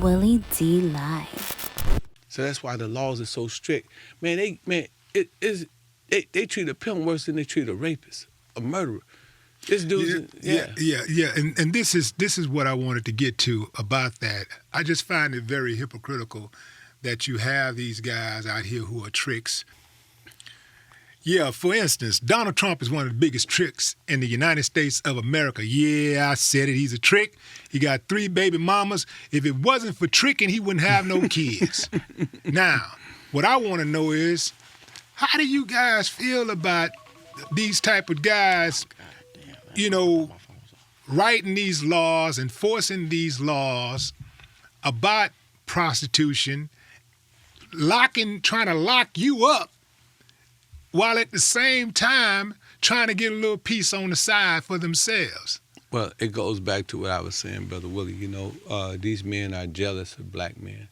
Willie D Live. So that's why the laws are so strict. Man, they treat a pimp worse than they treat a rapist, a murderer. This dude's yeah. And this is what I wanted to get to about that. I just find it very hypocritical that you have these guys out here who are tricks. Yeah, for instance, Donald Trump is one of the biggest tricks in the United States of America. Yeah, I said it. He's a trick. He got 3 baby mamas. If it wasn't for tricking, he wouldn't have no kids. Now, what I want to know is, how do you guys feel about these type of guys, writing these laws, enforcing these laws about prostitution, trying to lock you up, while at the same time trying to get a little piece on the side for themselves? Well, it goes back to what I was saying, Brother Willie. These men are jealous of black men.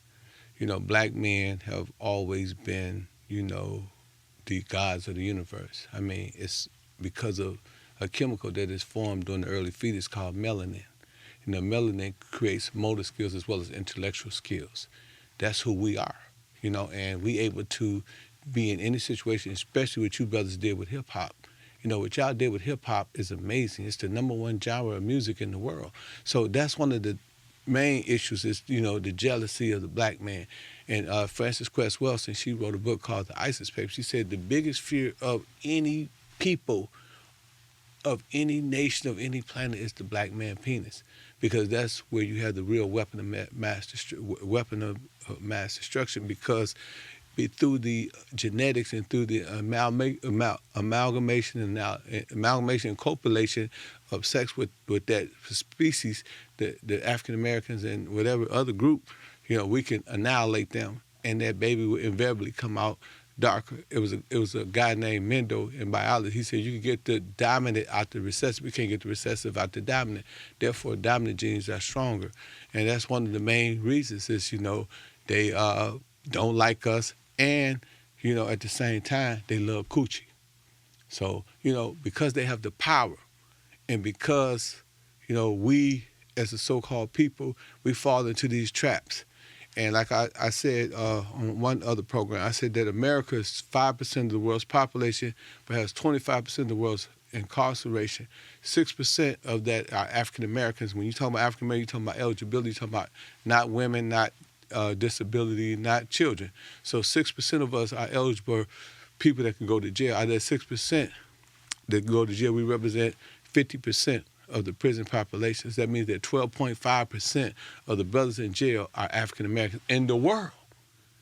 Black men have always been, the gods of the universe. I mean, it's because of a chemical that is formed during the early fetus called melanin. Melanin creates motor skills as well as intellectual skills. That's who we are, and we able to be in any situation, especially what you brothers did with hip-hop. What y'all did with hip-hop is amazing. It's the #1 genre of music in the world. So that's one of the main issues is, the jealousy of the black man. And Frances Cress Welsing, she wrote a book called The ISIS Papers. She said the biggest fear of any people, of any nation, of any planet is the black man penis, because that's where you have the real weapon of mass destruction, because through the genetics and through the amalgamation and copulation of sex with that species, the African Americans and whatever other group, we can annihilate them, and that baby will invariably come out darker. It was a guy named Mendo in biology. He said you can get the dominant out the recessive, we can't get the recessive out the dominant. Therefore, dominant genes are stronger, and that's one of the main reasons is they don't like us. And, at the same time, they love coochie. So, because they have the power, and because, we, as a so-called people, we fall into these traps. And like I said on one other program, I said that America is 5% of the world's population, but has 25% of the world's incarceration. 6% of that are African Americans. When you talk about African Americans, you're talking about eligibility, you're talking about not women, not disability, not children. So 6% of us are eligible people that can go to jail. Out of that 6% that go to jail, we represent 50% of the prison populations. That means that 12.5% of the brothers in jail are African Americans in the world.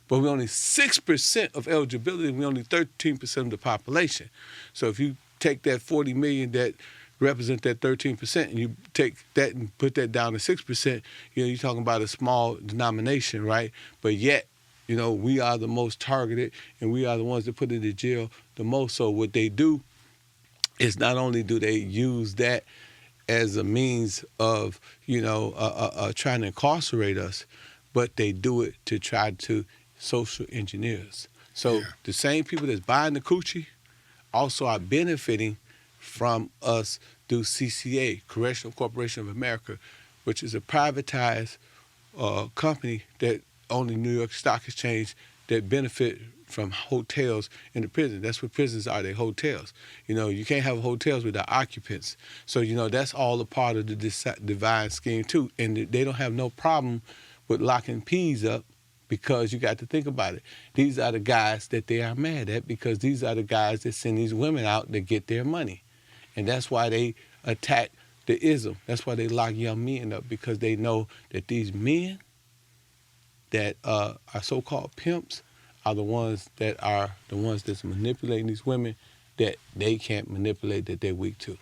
But we're only 6% of eligibility, we're only 13% of the population. So if you take that 40 million that represent that 13%, and you take that and put that down to 6%, you're talking about a small denomination, right? But yet, we are the most targeted, and we are the ones that put into jail the most. So what they do is not only do they use that as a means of, trying to incarcerate us, but they do it to try to social engineer us. So the same people that's buying the coochie also are benefiting from us through CCA, Correctional Corporation of America, which is a privatized company that own the New York Stock Exchange that benefit from hotels in the prison. That's what prisons are, they hotels. You can't have hotels without occupants. So, that's all a part of the divine scheme too. And they don't have no problem with locking peas up, because you got to think about it. These are the guys that they are mad at, because these are the guys that send these women out to get their money. And that's why they attack the ism. That's why they lock young men up, because they know that these men that are so-called pimps are the ones that's manipulating these women that they can't manipulate, that they're weak to.